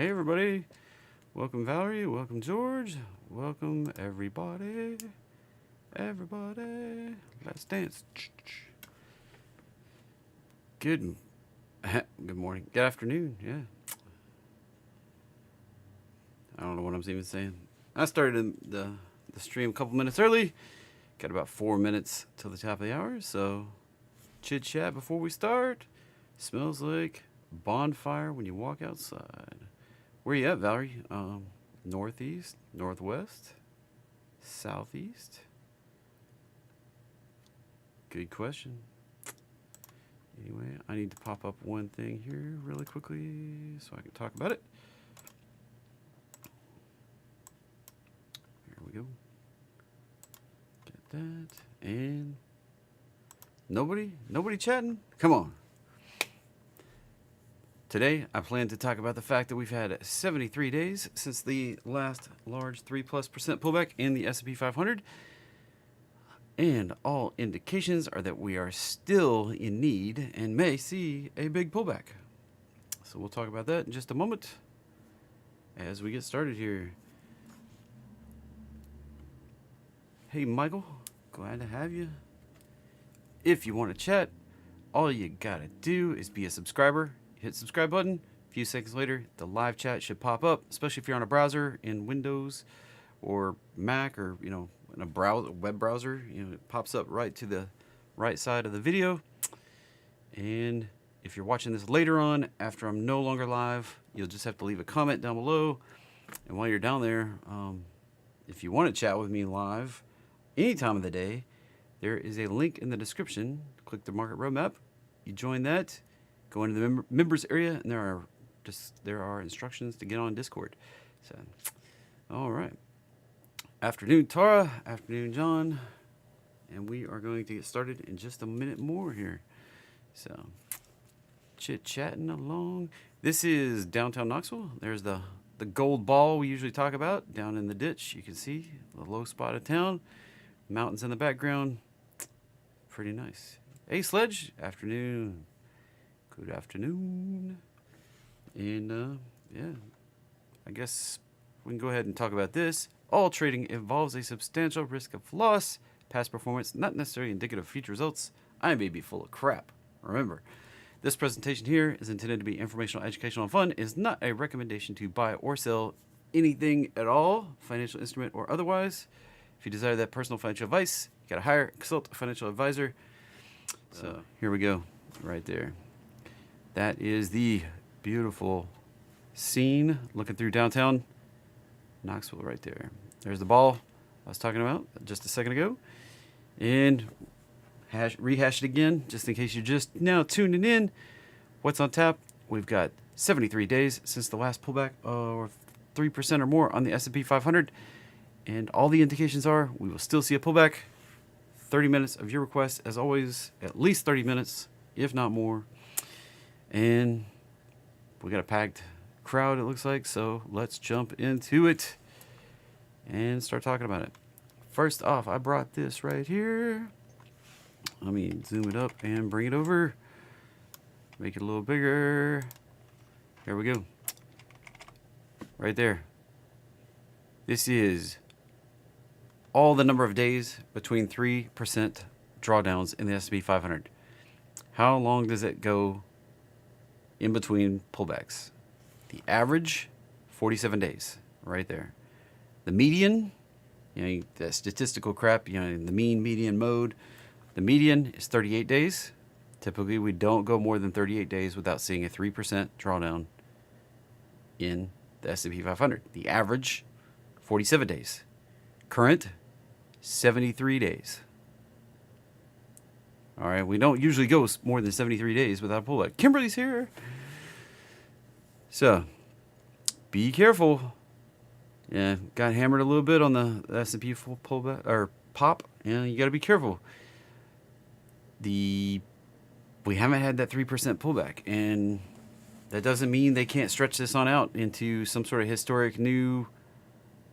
Hey everybody, welcome Valerie, welcome George, welcome everybody, let's dance. Good morning, good afternoon, yeah. I don't know what I'm even saying. I started the stream a couple minutes early, got about 4 minutes till the top of the hour, so chit chat before we start. Smells like bonfire when you walk outside. Where you at, Valerie? Northeast, northwest, southeast? Good question. Anyway, I need to pop up one thing here really quickly so I can talk about it. Here we go. Get that. And nobody chatting? Come on. Today, I plan to talk about the fact that we've had 73 days since the last large 3+% pullback in the S&P 500. And all indications are that we are still in need and may see a big pullback. So we'll talk about that in just a moment as we get started here. Hey, Michael, glad to have you. If you want to chat, all you gotta do is be a subscriber. Hit subscribe button. A few seconds later, the live chat should pop up, especially if you're on a browser in Windows or Mac or, in a web browser. It pops up right to the right side of the video. And if you're watching this later on, after I'm no longer live, you'll just have to leave a comment down below. And while you're down there, if you want to chat with me live any time of the day, there is a link in the description. Click the market roadmap. You join that. Go into the members area, and there are instructions to get on Discord. So, all right. Afternoon, Tara. Afternoon, John. And we are going to get started in just a minute more here. So, chit-chatting along. This is downtown Knoxville. There's the gold ball we usually talk about down in the ditch. You can see the low spot of town. Mountains in the background. Pretty nice. Hey, Sledge. Afternoon. Good afternoon. And, yeah, I guess we can go ahead and talk about this. All trading involves a substantial risk of loss. Past performance, not necessarily indicative of future results. I may be full of crap. Remember, this presentation here is intended to be informational, educational, and fun. It is not a recommendation to buy or sell anything at all, financial instrument or otherwise. If you desire that personal financial advice, you gotta hire, consult a financial advisor. So here we go, right there. That is the beautiful scene looking through downtown Knoxville right there. There's the ball I was talking about just a second ago. And rehash it again, just in case you're just now tuning in. What's on tap? We've got 73 days since the last pullback, or 3% or more on the S&P 500. And all the indications are we will still see a pullback. 30 minutes of your request, as always, at least 30 minutes, if not more. And we got a packed crowd, it looks like, so let's jump into it and start talking about it. First off, I brought this right here. Let me zoom it up and bring it over. Make it a little bigger. Here we go. Right there. This is all the number of days between 3% drawdowns in the S&P 500. How long does it go in between pullbacks? The average, 47 days, right there. The median, the statistical crap, the mean, median, mode. The median is 38 days. Typically, we don't go more than 38 days without seeing a 3% drawdown in the S&P 500. The average, 47 days. Current, 73 days. All right, we don't usually go more than 73 days without a pullback. Kimberly's here. So, be careful. Yeah, got hammered a little bit on the S&P pullback or pop. Yeah, you got to be careful. We haven't had that 3% pullback, and that doesn't mean they can't stretch this on out into some sort of historic new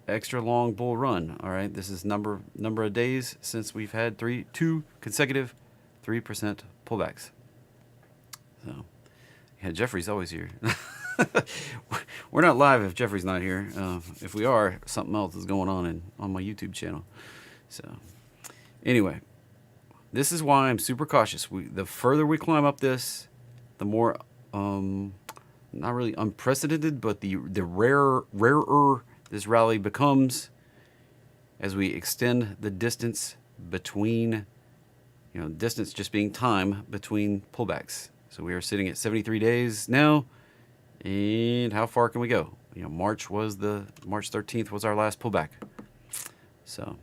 extra long bull run. All right, this is number of days since we've had two consecutive 3% pullbacks. So, yeah, Jeffrey's always here. We're not live if Jeffrey's not here. If we are, something else is going on my YouTube channel. So, anyway, this is why I'm super cautious. The further we climb up this, the more, not really unprecedented, but the rarer this rally becomes as we extend the distance between, distance just being time between pullbacks. So we are sitting at 73 days now, and how far can we go? March 13th was our last pullback. So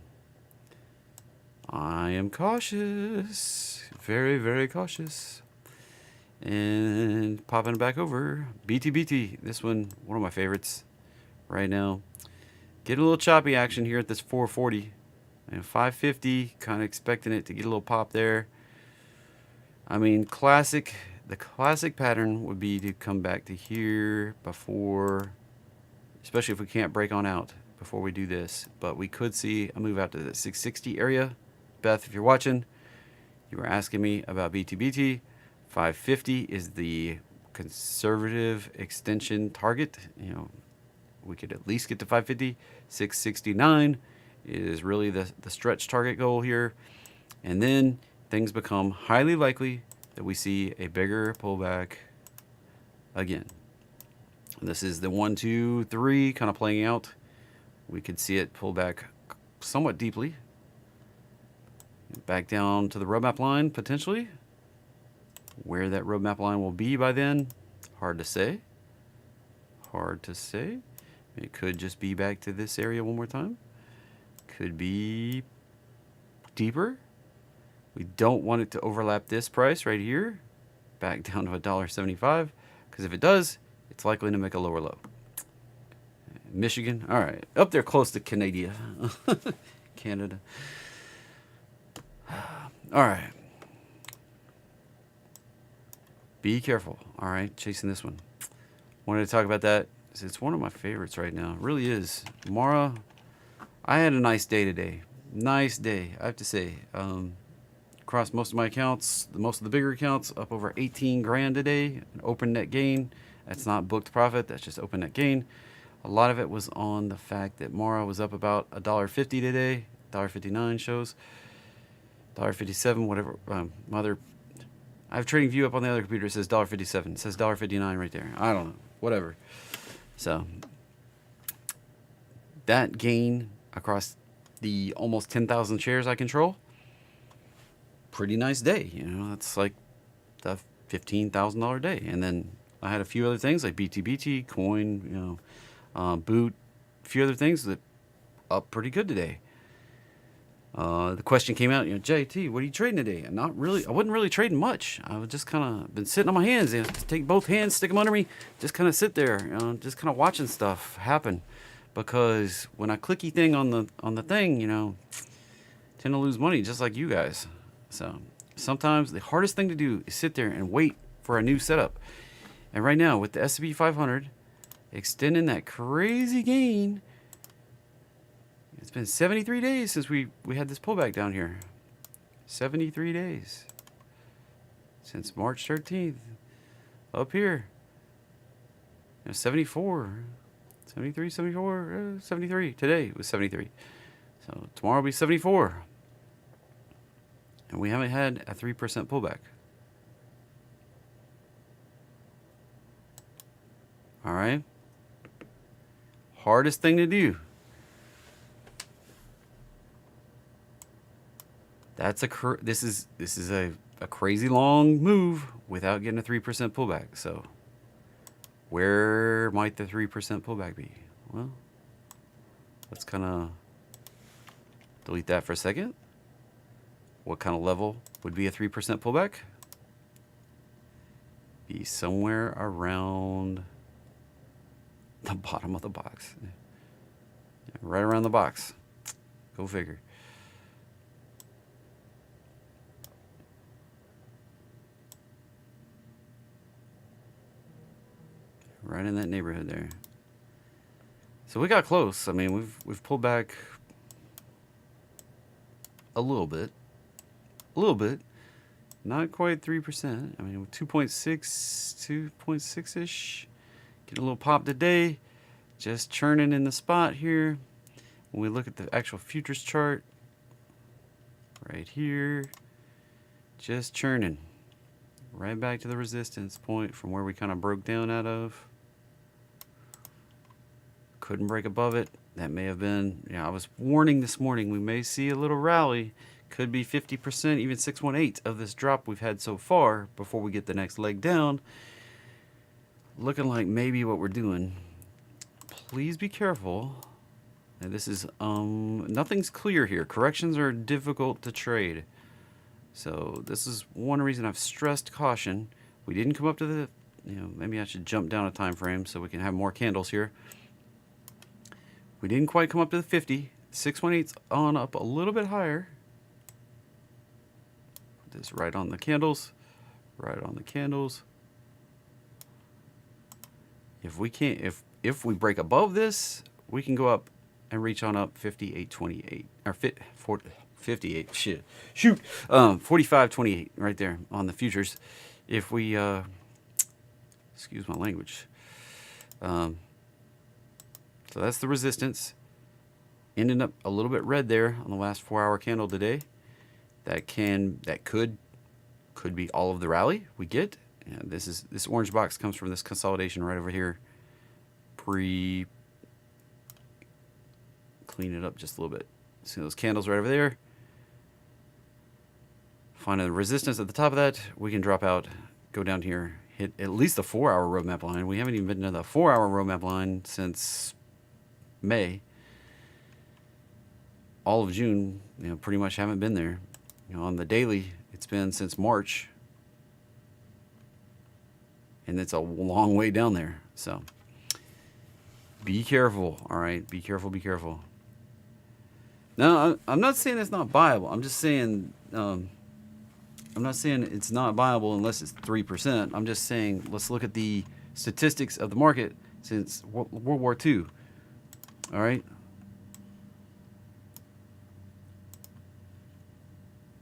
I am cautious, very, very cautious. And popping back over, BTBT, this one of my favorites right now. Getting a little choppy action here at this 440 and 550, kind of expecting it to get a little pop there. I mean, the classic pattern would be to come back to here before, especially if we can't break on out before we do this. But we could see a move out to the 660 area. Beth, if you're watching, you were asking me about BTBT. 550 is the conservative extension target. We could at least get to 550. 669 is really the stretch target goal here. And then things become highly likely that we see a bigger pullback again. And this is the 1, 2, 3 kind of playing out. We could see it pull back somewhat deeply. Back down to the roadmap line, potentially. Where that roadmap line will be by then, hard to say. Hard to say. It could just be back to this area one more time. Could be deeper. We don't want it to overlap this price right here, back down to $1.75, because if it does, it's likely to make a lower low. Michigan, all right, up there close to Canada. Canada. All right. Be careful. All right, chasing this one. Wanted to talk about that. It's one of my favorites right now. It really is. Mara, I had a nice day today. Nice day, I have to say. Across most of my accounts, most of the bigger accounts, up over 18 grand today. An open net gain. That's not booked profit. That's just open net gain. A lot of it was on the fact that Mara was up about $1.50 today. $1.59 shows. $1.57, whatever. I have TradingView up on the other computer. It says $1.57. It says $1.59 right there. I don't know. Whatever. So that gain across the almost 10,000 shares I control, pretty nice day. That's like the $15,000 day. And then I had a few other things like BTBT, Coin, Boot, a few other things that up pretty good today. The question came out, JT, what are you trading today? Not really. I wasn't really trading much. I was just kind of been sitting on my hands. Take both hands, stick them under me, just kind of sit there, just kind of watching stuff happen. Because when I clicky thing on the thing, tend to lose money just like you guys. So sometimes the hardest thing to do is sit there and wait for a new setup. And right now with the S&P 500 extending that crazy gain, it's been 73 days since we had this pullback down here. 73 days. Since March 13th. Up here. 74. 73, 74, 73. Today was 73. So tomorrow will be 74. And we haven't had a 3% pullback. All right. Hardest thing to do. This is a crazy long move without getting a 3% pullback. So where might the 3% pullback be? Well, let's kind of delete that for a second. What kind of level would be a 3% pullback? Be somewhere around the bottom of the box. Right around the box. Go figure. Right in that neighborhood there. So we got close. I mean, we've pulled back a little bit. A little bit. Not quite 3%. I mean, 2.6-ish. Get a little pop today. Just churning in the spot here. When we look at the actual futures chart, right here, just churning. Right back to the resistance point from where we kind of broke down out of. Couldn't break above it. That may have been, I was warning this morning, we may see a little rally. Could be 50%, even 618 of this drop we've had so far before we get the next leg down. Looking like maybe what we're doing. Please be careful. And this is, nothing's clear here. Corrections are difficult to trade. So this is one reason I've stressed caution. We didn't come up to the, maybe I should jump down a time frame so we can have more candles here. We didn't quite come up to the 50. 618's on up a little bit higher. Put this right on the candles. Right on the candles. If we can't, if we break above this, we can go up and reach on up 58.28 or 58. Shoot, 45.28 right there on the futures. If we, excuse my language. So that's the resistance. Ending up a little bit red there on the last 4-hour candle today. That could be all of the rally we get. This orange box comes from this consolidation right over here. Clean it up just a little bit. See those candles right over there. Find a resistance at the top of that. We can drop out, go down here, hit at least the 4-hour roadmap line. We haven't even been to the 4-hour roadmap line since May. All of June, pretty much haven't been there. On the daily, it's been since March. And it's a long way down there. So be careful, all right? Be careful, be careful. Now, I'm not saying it's not viable. I'm just saying, I'm not saying it's not viable unless it's 3%. I'm just saying, let's look at the statistics of the market since World War II. All right.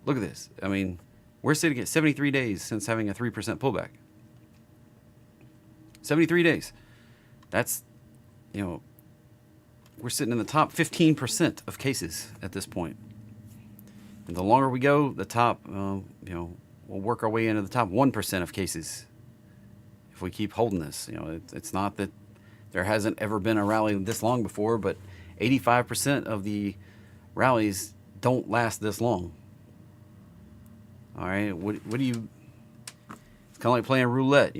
Look at this. I mean, we're sitting at 73 days since having a 3% pullback. 73 days. That's, we're sitting in the top 15% of cases at this point. And the longer we go, the top, we'll work our way into the top 1% of cases if we keep holding this. It's not that there hasn't ever been a rally this long before, but 85% of the rallies don't last this long. All right, what do you? It's kind of like playing roulette,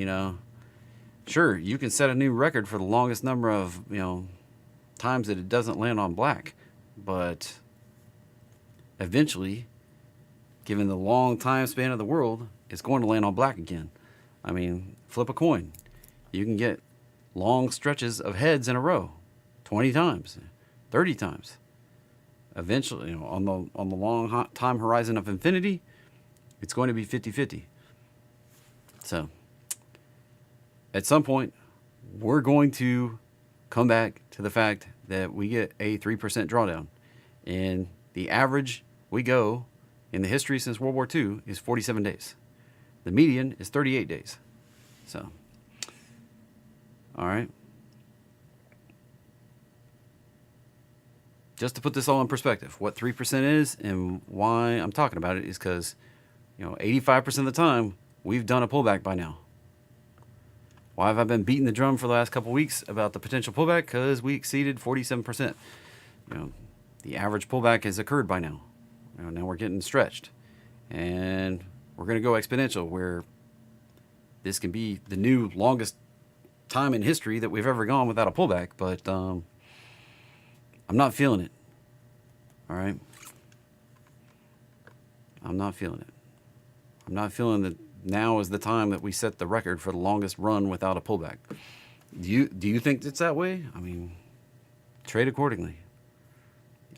Sure, you can set a new record for the longest number of times that it doesn't land on black, but eventually, given the long time span of the world, it's going to land on black again. I mean, flip a coin. You can get long stretches of heads in a row, 20 times, 30 times. Eventually, on the long time horizon of infinity, it's going to be 50-50. So, at some point, we're going to come back to the fact that we get a 3% drawdown. And the average we go in the history since World War II is 47 days. The median is 38 days. So, all right. Just to put this all in perspective, what 3% is and why I'm talking about it is because, 85% of the time, we've done a pullback by now. Why have I been beating the drum for the last couple weeks about the potential pullback? Because we exceeded 47%. The average pullback has occurred by now. Now we're getting stretched. And we're going to go exponential, where this can be the new longest time in history that we've ever gone without a pullback. But I'm not feeling it. All right? I'm not feeling it. I'm not feeling that now is the time that we set the record for the longest run without a pullback. Do you think it's that way? I mean, trade accordingly.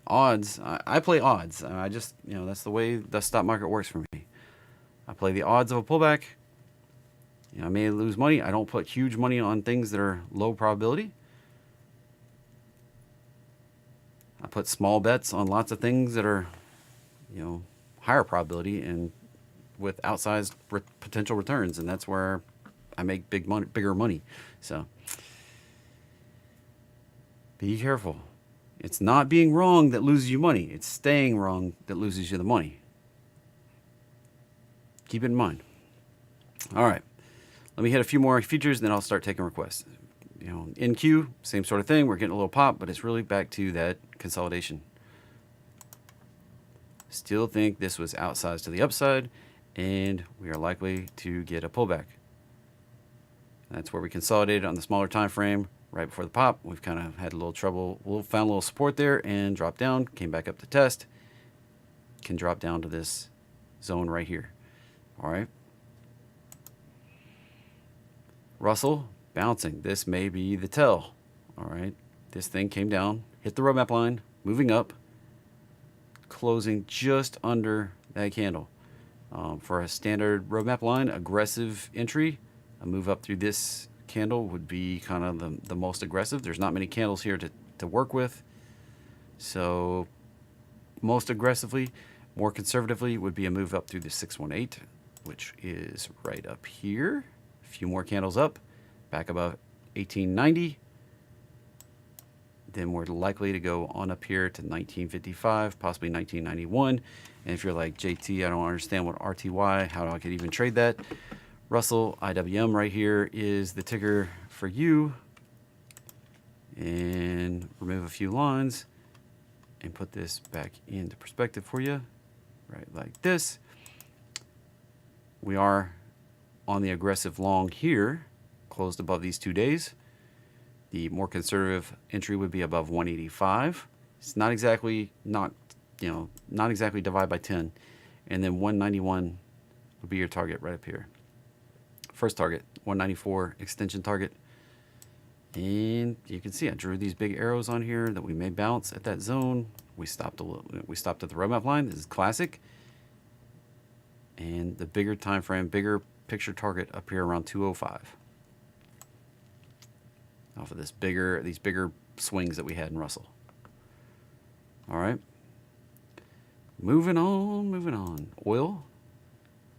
Odds, I play odds. I just, that's the way the stock market works for me. I play the odds of a pullback. I may lose money. I don't put huge money on things that are low probability. I put small bets on lots of things that are, higher probability and with outsized potential returns, and that's where I make bigger money. So, Be careful. It's not being wrong that loses you money. It's staying wrong that loses you the money. Keep it in mind. All right. Let me hit a few more features, and then I'll start taking requests. You know, NQ, same sort of thing. We're getting a little pop, but it's really back to that consolidation. Still think this was outsized to the upside, and we are likely to get a pullback. That's where we consolidated on the smaller time frame right before the pop. We've kind of had a little trouble. We found a little support there and dropped down, came back up to test. Can drop down to this zone right here. All right. Russell bouncing. This may be the tell. All right. This thing came down, hit the roadmap line, moving up, closing just under that candle. For a standard roadmap line, aggressive entry, a move up through this candle would be kind of the most aggressive. There's not many candles here to work with. So most aggressively, more conservatively would be a move up through the 618, which is right up here. A few more candles up, back above 1890. Then we're likely to go on up here to 1955, possibly 1991. And if you're like, JT, I don't understand what RTY, how I could even trade that. Russell, IWM right here is the ticker for you. And remove a few lines and put this back into perspective for you, right like this. We are on the aggressive long here, closed above these 2 days. The more conservative entry would be above 185. It's not exactly not exactly divide by 10, and then 191 would be your target right up here. First target, 194 extension target, and you can see I drew these big arrows on here that we may bounce at that zone. We stopped at the roadmap line. This is classic, and the bigger time frame, bigger picture target up here around 205. Off of these bigger swings that we had in Russell. All right. Moving on. Oil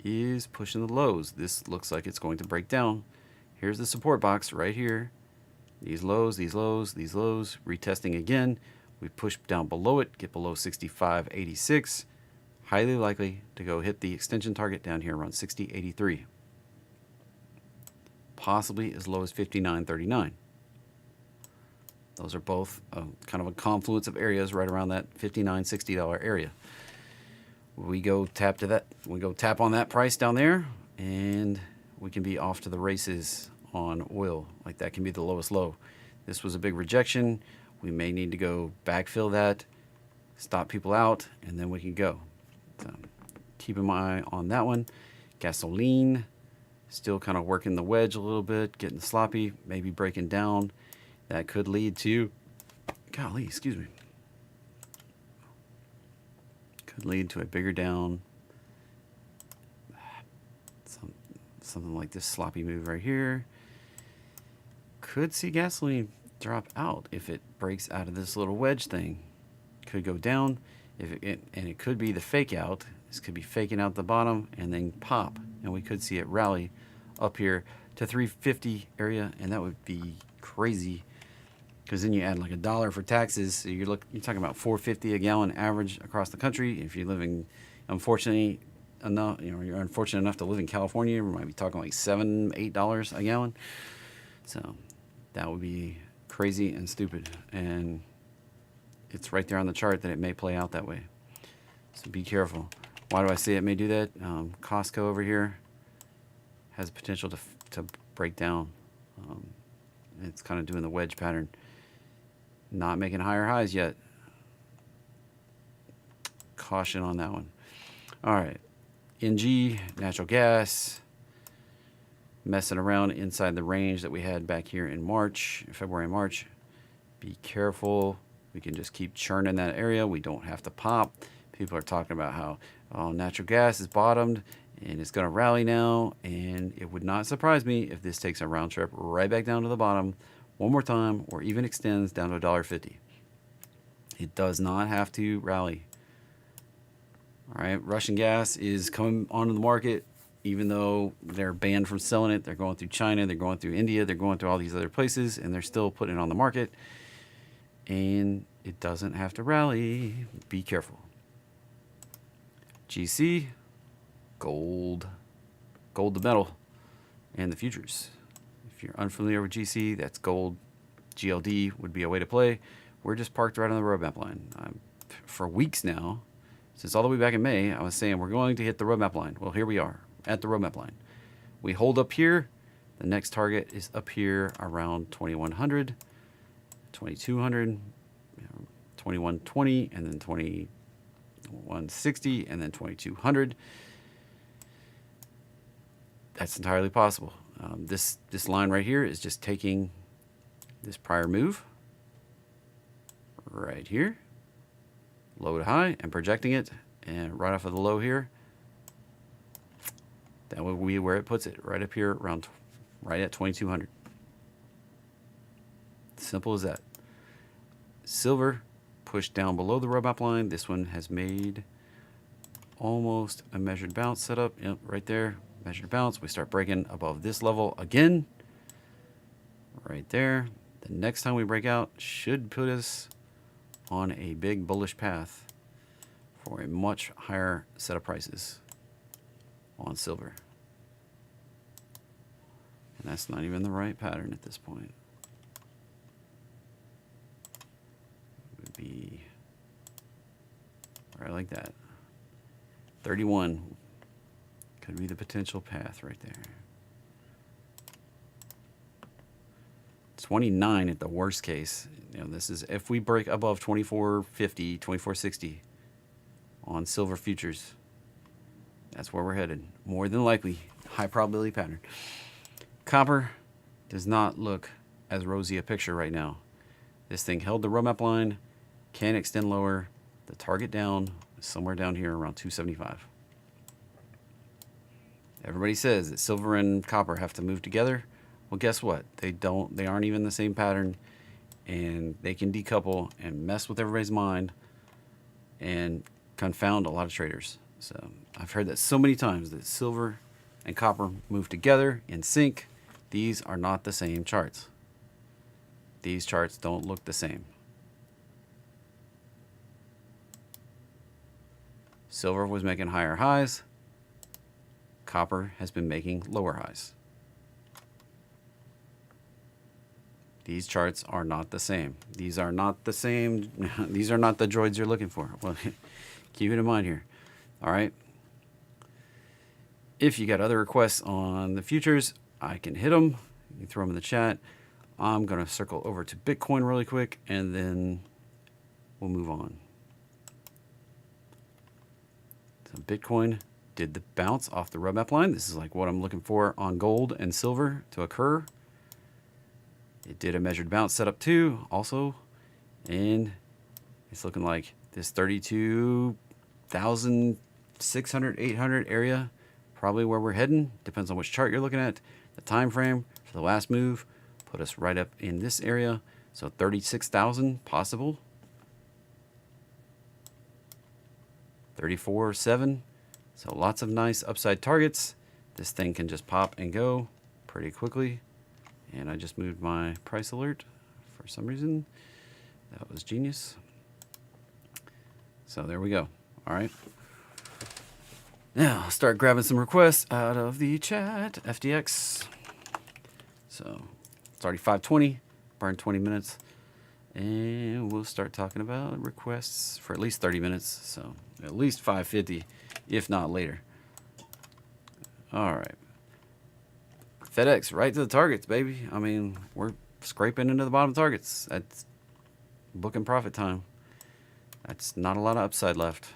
is pushing the lows. This looks like it's going to break down. Here's the support box right here. These lows, retesting again. We push down below it, get below 65.86. Highly likely to go hit the extension target down here around 60.83. Possibly as low as 59.39. Those are both kind of a confluence of areas right around that $59, $60 area. We go tap to that. We go tap on that price down there, and we can be off to the races on oil. Like that can be the lowest low. This was a big rejection. We may need to go backfill that, stop people out, and then we can go. So keep an eye on that one. Gasoline, still kind of working the wedge a little bit, getting sloppy, maybe breaking down. That could lead to, golly, excuse me, could lead to a bigger down, something like this sloppy move right here. Could see gasoline drop out if it breaks out of this little wedge thing. Could go down, and it could be the fake out. This could be faking out the bottom and then pop, and we could see it rally up here to 350 area, and that would be crazy. Because then you add like $1 for taxes, so you're talking about $4.50 a gallon average across the country. If you're living, unfortunately enough, you're unfortunate enough to live in California, we might be talking like $7, $8 a gallon. So that would be crazy and stupid, and it's right there on the chart that it may play out that way. So be careful. Why do I say it may do that? Costco over here has potential to break down. It's kind of doing the wedge pattern. Not making higher highs yet. Caution on that one. All right. NG, natural gas, messing around inside the range that we had back here in February, March. Be careful. We can just keep churning that area. We don't have to pop. People are talking about how natural gas is bottomed and it's going to rally now. And it would not surprise me if this takes a round trip right back down to the bottom one more time, or even extends down to $1.50. It does not have to rally. All right, Russian gas is coming onto the market, even though they're banned from selling it. They're going through China, they're going through India, they're going through all these other places, and they're still putting it on the market. and it doesn't have to rally. Be careful. GC, gold, gold the metal, and the futures. If you're unfamiliar with GC, that's gold. GLD would be a way to play. We're just parked right on the roadmap line. For weeks now, since all the way back in May, I was saying we're going to hit the roadmap line. Well, here we are at the roadmap line. We hold up here. The next target is up here around 2100, 2200, 2120, and then 2160, and then 2200. That's entirely possible. This line right here is just taking this prior move right here, low to high, and projecting it, and right off of the low here, that would be where it puts it, right up here around right at 2200. Simple as that. Silver pushed down below the roadmap line. This one has made almost a measured bounce setup. Yep, right there, measured bounce. We start breaking above this level again, right there. The next time we break out should put us on a big bullish path for a much higher set of prices on silver. And that's not even the right pattern at this point. It would be right like that. 31 could be the potential path right there. 29 at the worst case. You know, this is if we break above 2450, 2460 on silver futures. That's where we're headed. More than likely, high probability pattern. Copper does not look as rosy a picture right now. This thing held the roadmap line, can extend lower. The target down is somewhere down here around 275. Everybody says that silver and copper have to move together. Well, guess what? They don't. They aren't even the same pattern, and they can decouple and mess with everybody's mind and confound a lot of traders. So I've heard that so many times, that silver and copper move together in sync. These are not the same charts. These charts don't look the same. Silver was making higher highs. Copper has been making lower highs. These charts are not the same. These are not the same. These are not the droids you're looking for. Well, keep it in mind here. All right. If you got other requests on the futures, I can hit them. You can throw them in the chat. I'm going to circle over to Bitcoin really quick, and then we'll move on. So Bitcoin did the bounce off the roadmap line. This is like what I'm looking for on gold and silver to occur. It did a measured bounce setup too, also, and it's looking like this 32,600, 800 area, probably where we're heading. Depends on which chart you're looking at. The time frame for the last move put us right up in this area, so 36,000 possible. 34.7. So lots of nice upside targets. This thing can just pop and go pretty quickly. And I just moved my price alert for some reason. That was genius. So there we go. All right. Now I'll start grabbing some requests out of the chat. FTX. So it's already 5:20. Burned 20 minutes. And we'll start talking about requests for at least 30 minutes. So at least 5:50, if not later. All right. FedEx, right to the targets, baby. I mean, we're scraping into the bottom targets. That's book and profit time. That's not a lot of upside left.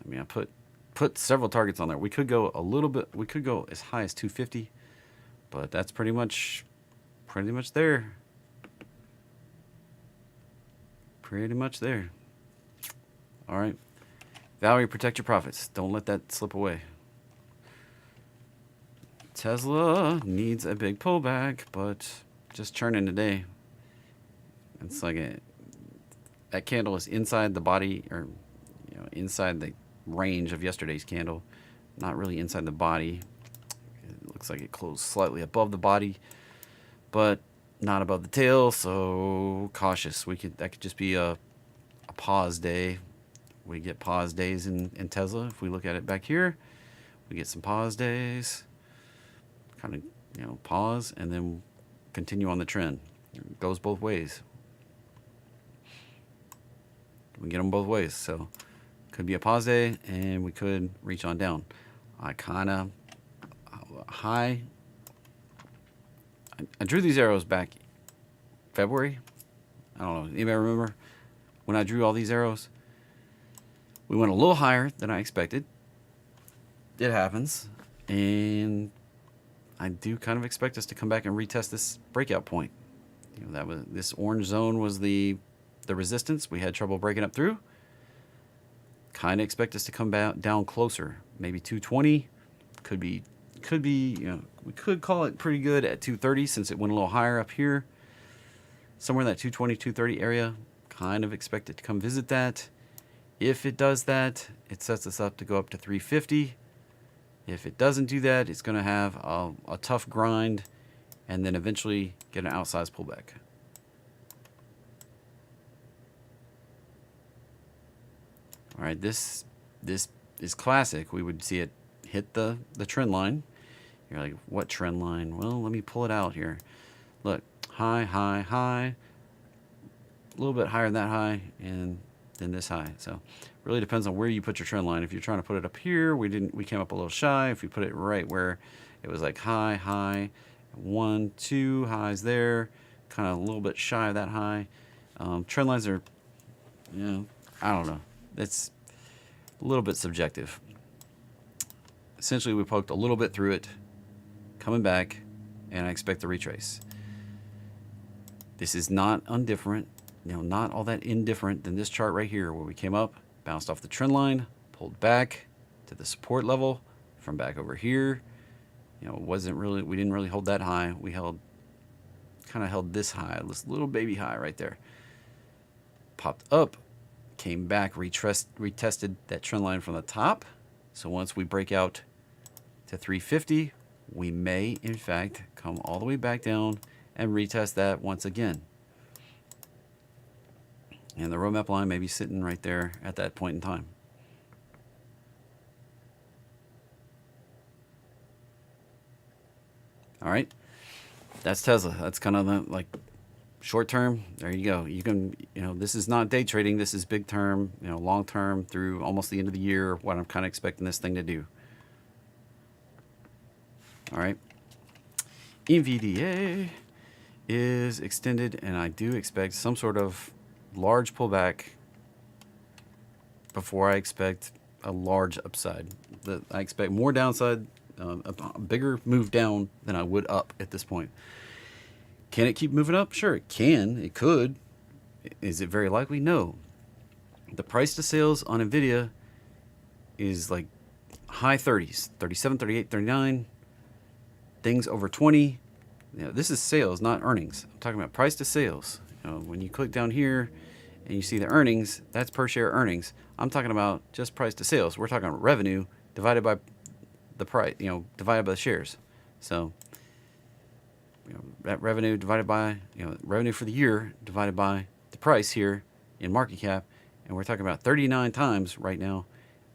I mean, I put several targets on there. We could go a little bit. We could go as high as 250, but that's pretty much there. Pretty much there. All right. Valerie, protect your profits. Don't let that slip away. Tesla needs a big pullback, but just churning today. It's like that candle is inside the body, or inside the range of yesterday's candle, not really inside the body. It looks like it closed slightly above the body, but not above the tail, so cautious. That could just be a pause day. We get pause days in Tesla. If we look at it back here, we get some pause days, kind of, pause and then continue on the trend. It goes both ways. We get them both ways. So could be a pause day and we could reach on down. I kind of high. I drew these arrows back February. I don't know. Anybody remember when I drew all these arrows? We went a little higher than I expected. It happens. And I do kind of expect us to come back and retest this breakout point. This orange zone was the resistance we had trouble breaking up through. Kind of expect us to come down closer. Maybe 220. Could be, we could call it pretty good at 230 since it went a little higher up here. Somewhere in that 220, 230 area. Kind of expect it to come visit that. If it does that, it sets us up to go up to 350. If it doesn't do that, it's going to have a tough grind and then eventually get an outsized pullback. All right, this is classic. We would see it hit the trend line. You're like, what trend line? Well, let me pull it out here. Look, high, high, high. A little bit higher than that high, and then this high. So really depends on where you put your trend line. If you're trying to put it up here, we came up a little shy. If we put it right where it was like high, high, 1, 2 highs there, kind of a little bit shy of that high. Trend lines are, I don't know. It's a little bit subjective. Essentially, we poked a little bit through it, coming back, and I expect to retrace. This is not undifferent, not all that indifferent than this chart right here, where we came up, bounced off the trend line, pulled back to the support level from back over here. We didn't really hold that high. We kind of held this high, this little baby high right there. Popped up, came back, retested that trend line from the top. So once we break out to 350, we may, in fact, come all the way back down and retest that once again. And the roadmap line may be sitting right there at that point in time. All right, that's Tesla. That's kind of the short term. There you go. You can, this is not day trading. This is big term, long term through almost the end of the year. What I'm kind of expecting this thing to do. All right, NVDA is extended, and I do expect some sort of large pullback before I expect a large upside. I expect more downside, a bigger move down than I would up at this point. Can it keep moving up? Sure, it can. It could. Is it very likely? No. The price to sales on NVIDIA is like high 30s, 37, 38, 39. Things over 20. This is sales, not earnings. I'm talking about price to sales. When you click down here and you see the earnings, that's per share earnings. I'm talking about just price to sales. We're talking about revenue divided by the price, divided by the shares. So, that revenue divided by, revenue for the year divided by the price here in market cap. And we're talking about 39 times right now.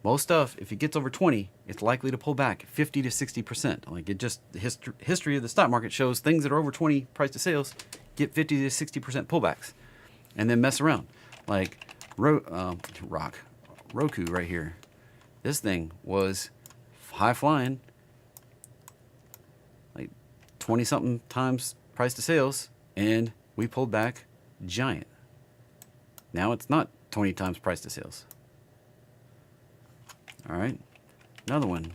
Most stuff, if it gets over 20, it's likely to pull back 50 to 60%. The history of the stock market shows things that are over 20 price to sales get 50 to 60% pullbacks and then mess around. Like Roku right here. This thing was high flying, like 20 something times price to sales, and we pulled back giant. Now it's not 20 times price to sales. All right, another one.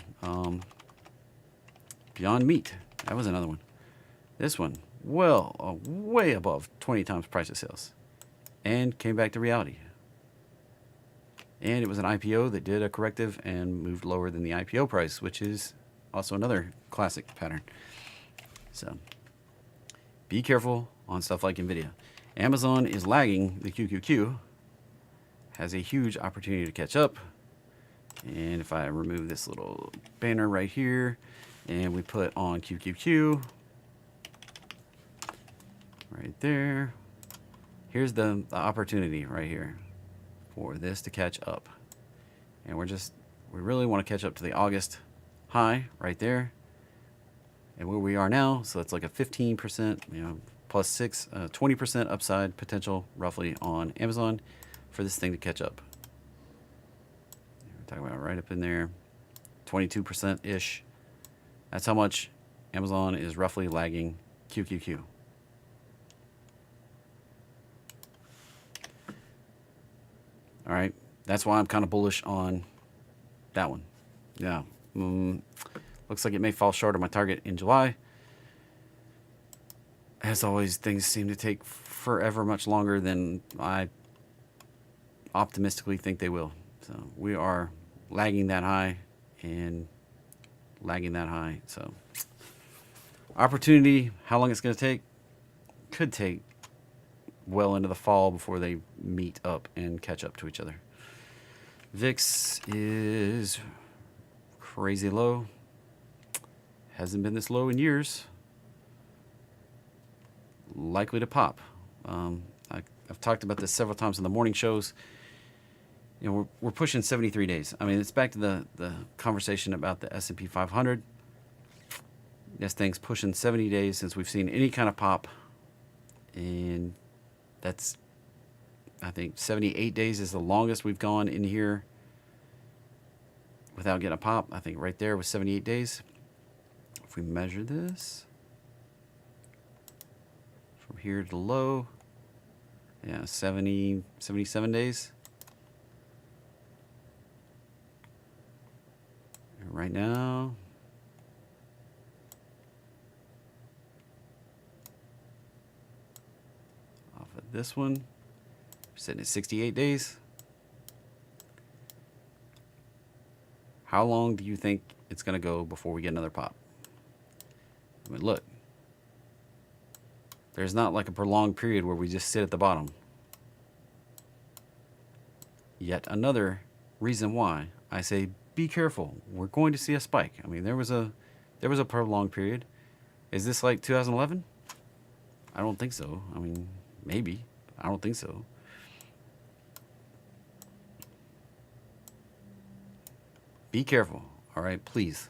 Beyond Meat. That was another one. This one, way above 20 times price to sales, and came back to reality. And it was an IPO that did a corrective and moved lower than the IPO price, which is also another classic pattern. So be careful on stuff like NVIDIA. Amazon is lagging the QQQ, has a huge opportunity to catch up. And if I remove this little banner right here and we put on QQQ, right there. Here's the opportunity right here for this to catch up. And we really want to catch up to the August high right there. And where we are now, so it's like a 15%, plus 20% upside potential roughly on Amazon for this thing to catch up. We're talking about right up in there, 22%-ish. That's how much Amazon is roughly lagging QQQ. All right, that's why I'm kind of bullish on that one. Yeah, looks like it may fall short of my target in July. As always, things seem to take forever much longer than I optimistically think they will. So we are lagging that high and lagging that high. So opportunity, how long it's going to take? Could take well into the fall before they meet up and catch up to each other. VIX is crazy low. Hasn't been this low in years. Likely to pop. I've talked about this several times in the morning shows. We're pushing 73 days. I mean, it's back to the conversation about the S&P 500. This thing's pushing 70 days since we've seen any kind of pop. And that's, I think, 78 days is the longest we've gone in here without getting a pop. I think right there was 78 days. If we measure this from here to the low, yeah, 77 days. And right now, off of this one, we're sitting at 68 days. How long do you think it's going to go before we get another pop? I mean, look. There's not like a prolonged period where we just sit at the bottom. Yet another reason why I say be careful. We're going to see a spike. I mean, there was a prolonged period. Is this like 2011? I don't think so. I mean, maybe. I don't think so. Be careful. All right, please.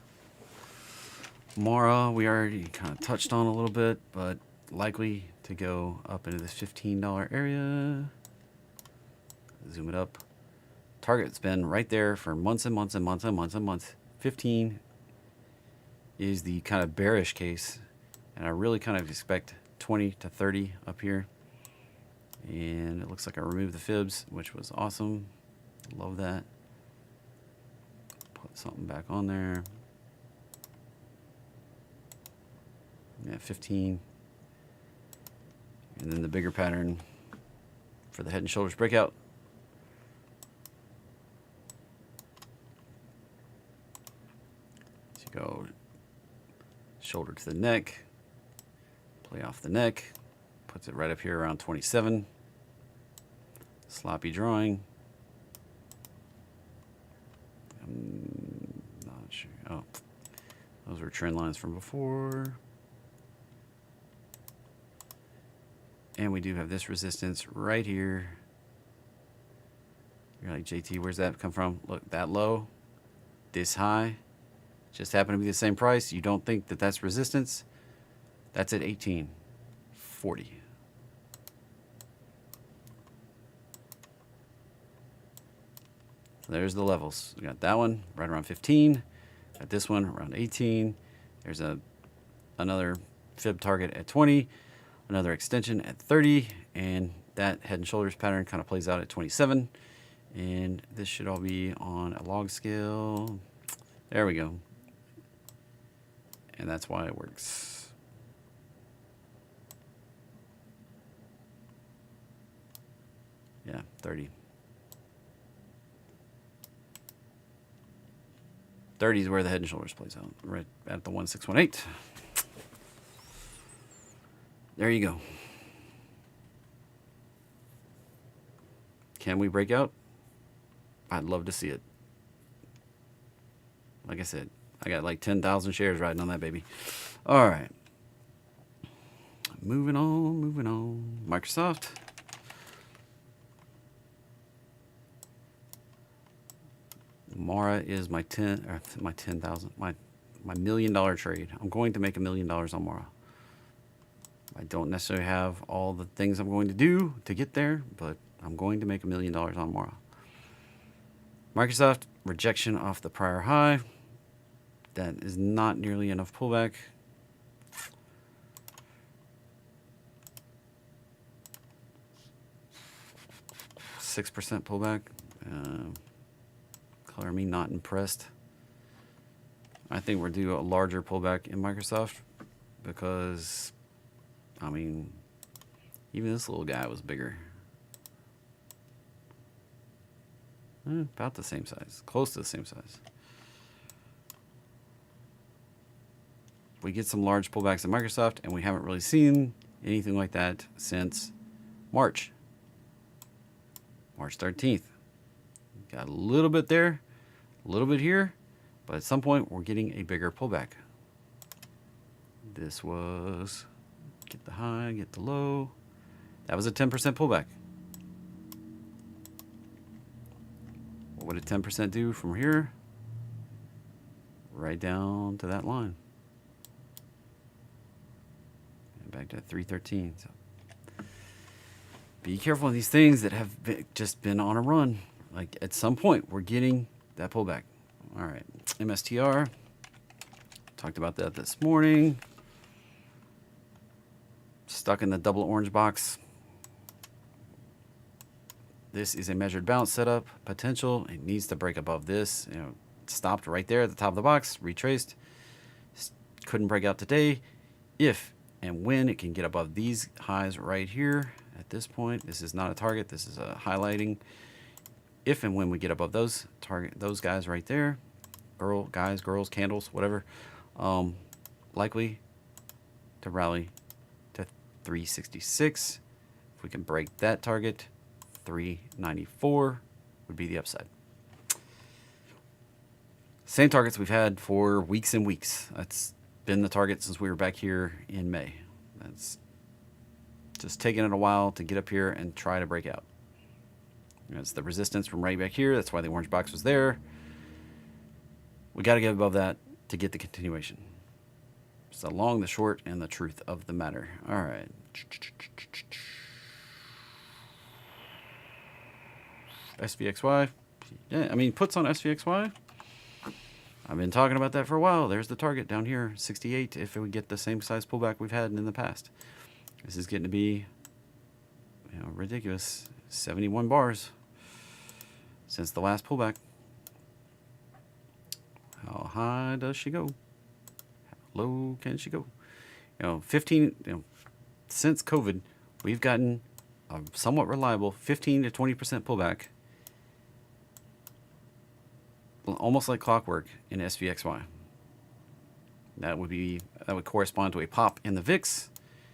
Mara, we already kind of touched on a little bit, but likely to go up into this $15 area. Zoom it up. Target's been right there for months and months and months and months and months. 15 is the kind of bearish case, and I really kind of expect 20 to 30 up here. And it looks like I removed the fibs, which was awesome. Love that. Put something back on there. Yeah, 15. And then the bigger pattern for the head and shoulders breakout. So you go shoulder to the neck, play off the neck, puts it right up here around 27. Sloppy drawing. I'm not sure. Oh, those were trend lines from before. And we do have this resistance right here. You're like, JT, where's that come from? Look, that low, this high, just happened to be the same price. You don't think that that's resistance? That's at 18.40. So there's the levels. We got that one right around 15. Got this one around 18. There's another fib target at 20. Another extension at 30, and that head and shoulders pattern kind of plays out at 27. And this should all be on a log scale. There we go. And that's why it works. Yeah, 30. 30 is where the head and shoulders plays out, right at the 1618. There you go. Can we break out? I'd love to see it. Like I said, I got like 10,000 shares riding on that baby. All right. moving on, moving on. Microsoft. Mara is my 10,000, my $1 million trade. I'm going to make $1 million on Mara. I don't necessarily have all the things I'm going to do to get there, but I'm going to make $1 million on Mara. Microsoft, rejection off the prior high. That is not nearly enough pullback. %6 pullback. Color me not impressed. I think we're due a larger pullback in Microsoft because, I mean, even this little guy was bigger. About the same size, close to the same size. We get some large pullbacks in Microsoft, and we haven't really seen anything like that since March 13th. Got a little bit there, a little bit here, but at some point we're getting a bigger pullback. This was, get the high, get the low. That was a 10% pullback. What would a 10% do from here? Right down to that line. And back to 313. So be careful of these things that have just been on a run. Like at some point, we're getting that pullback. All right, MSTR. Talked about that this morning. Stuck in the double orange box. This is a measured bounce setup potential. It needs to break above this. You know, stopped right there at the top of the box, retraced. Couldn't break out today. If and when it can get above these highs right here at this point, this is not a target. This is a highlighting. If and when we get above those those guys right there, guys, girls, candles, whatever, likely to rally to 366. If we can break that target, 394 would be the upside. Same targets we've had for weeks and weeks. That's been the target since we were back here in May. That's just taking it a while to get up here and try to break out. It's the resistance from right back here. That's why the orange box was there. We got to get above that to get the continuation. It's the long, the short, and the truth of the matter. All right. SPXY. Yeah, I mean, puts on SPXY. I've been talking about that for a while. There's the target down here, 68, if we get the same size pullback we've had in the past. This is getting to be, you know, ridiculous. 71 bars since the last pullback. How high does she go? How low can she go? You know, 15, you know, since COVID, we've gotten a somewhat reliable 15 to 20% pullback, almost like clockwork in SPXY. That would correspond to a pop in the VIX,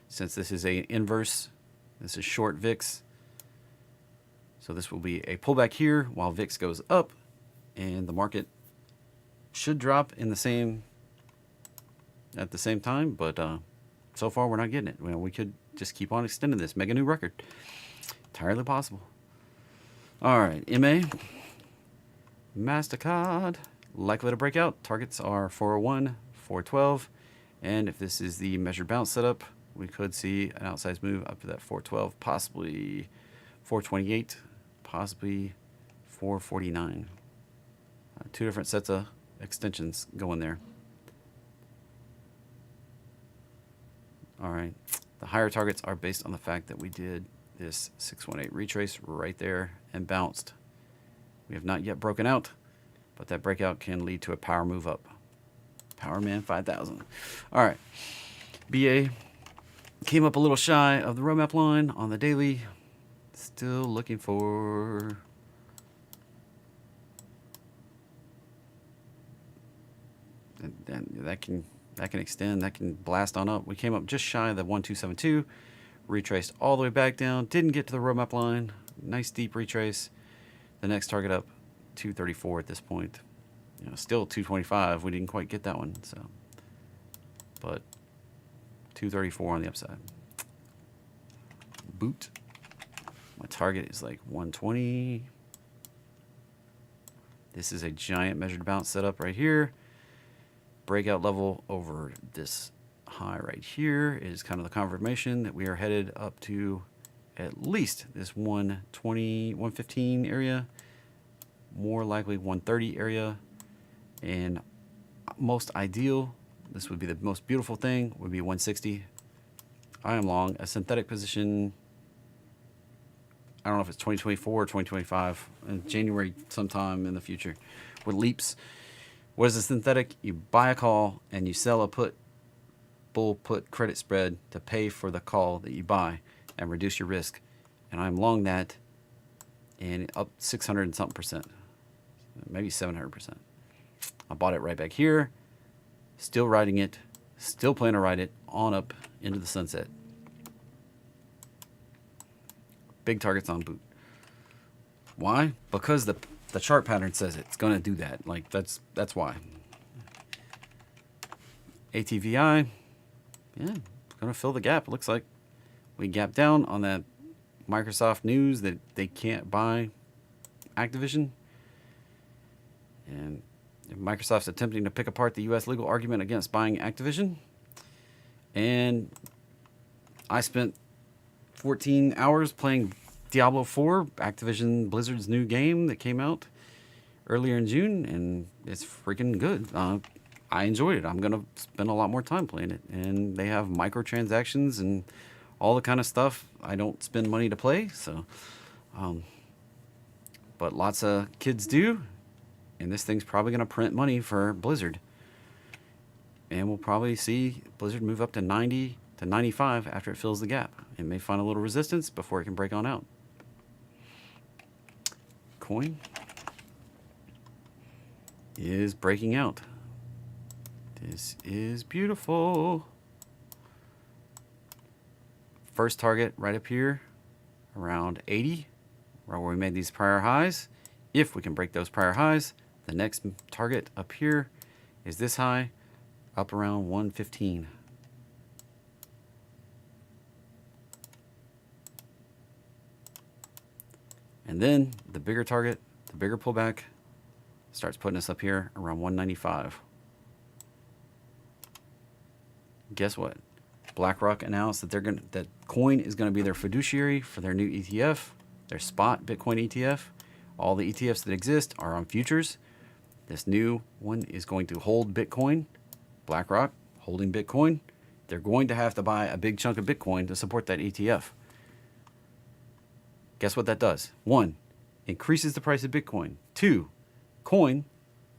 since this is a inverse. This is short VIX. So this will be a pullback here while VIX goes up, and the market should drop in the same at the same time. But so far we're not getting it. Well, we could just keep on extending this, make a new record. Entirely possible. All right, MA. MasterCard, likely to break out. Targets are 401, 412, and if this is the measured bounce setup, we could see an outsized move up to that 412, possibly 428, possibly 449. Two different sets of extensions going there. All right, the higher targets are based on the fact that we did this 618 retrace right there and bounced. We have not yet broken out, but that breakout can lead to a power move up. Power Man 5000. All right. BA came up a little shy of the roadmap line on the daily. Still looking for that can extend, that can blast on up. We came up just shy of the 1272, retraced all the way back down, didn't get to the roadmap line. Nice deep retrace. The next target up, 234 at this point. You know, still 225. We didn't quite get that one, so. But 234 on the upside. boot. My target is like 120. This is a giant measured bounce setup right here. Breakout level over this high right here is kind of the confirmation that we are headed up to at least this 120, 115 area, more likely 130 area, and most ideal, this would be the most beautiful thing, would be 160. I am long a synthetic position. I don't know if it's 2024 or 2025, in January sometime in the future, with leaps. What is a synthetic? You buy a call and you sell a put, bull put credit spread to pay for the call that you buy and reduce your risk. And I'm long that, and up 600 and something percent, maybe 700%. I bought it right back here, still riding it, still plan to ride it on up into the sunset. Big targets on boot. Why? Because the chart pattern says it's going to do that. Like that's why. ATVI, yeah, going to fill the gap. It looks like we gapped down on that Microsoft news that they can't buy Activision. And Microsoft's attempting to pick apart the U.S. legal argument against buying Activision. And I spent 14 hours playing Diablo 4, Activision Blizzard's new game that came out earlier in June, and it's freaking good. I enjoyed it. I'm going to spend a lot more time playing it. And they have microtransactions and all the kind of stuff I don't spend money to play. So, but lots of kids do. And this thing's probably going to print money for Blizzard. And we'll probably see Blizzard move up to 90 to 95 after it fills the gap. It may find a little resistance before it can break on out. Coin is breaking out. This is beautiful. First target right up here around 80, right where we made these prior highs. If we can break those prior highs, the next target up here is this high up around 115. And then the bigger target, the bigger pullback, starts putting us up here around 195. Guess what? BlackRock announced that that coin is going to be their fiduciary for their new ETF, their spot Bitcoin ETF. All the ETFs that exist are on futures. This new one is going to hold Bitcoin. BlackRock holding Bitcoin. They're going to have to buy a big chunk of Bitcoin to support that ETF. Guess what that does? 1, increases the price of Bitcoin. 2, coin,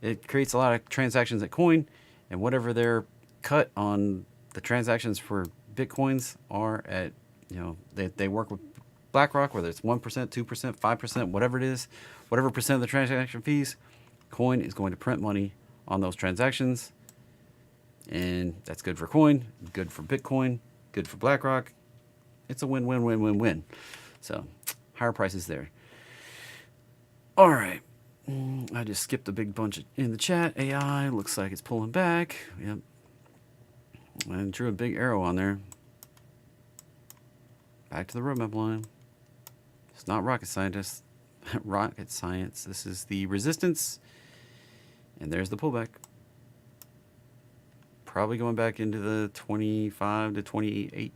it creates a lot of transactions at coin, and whatever their cut on the transactions for Bitcoins are at, they work with BlackRock, whether it's 1%, 2%, 5%, whatever it is, whatever percent of the transaction fees, coin is going to print money on those transactions. And that's good for coin, good for Bitcoin, good for BlackRock. It's a win, win, win, win, win. So higher prices there. All right. I just skipped a big bunch in the chat. AI looks like it's pulling back. Yep. And drew a big arrow on there. Back to the roadmap line. It's not rocket science. Rocket science. This is the resistance. And there's the pullback. Probably going back into the $25 to $28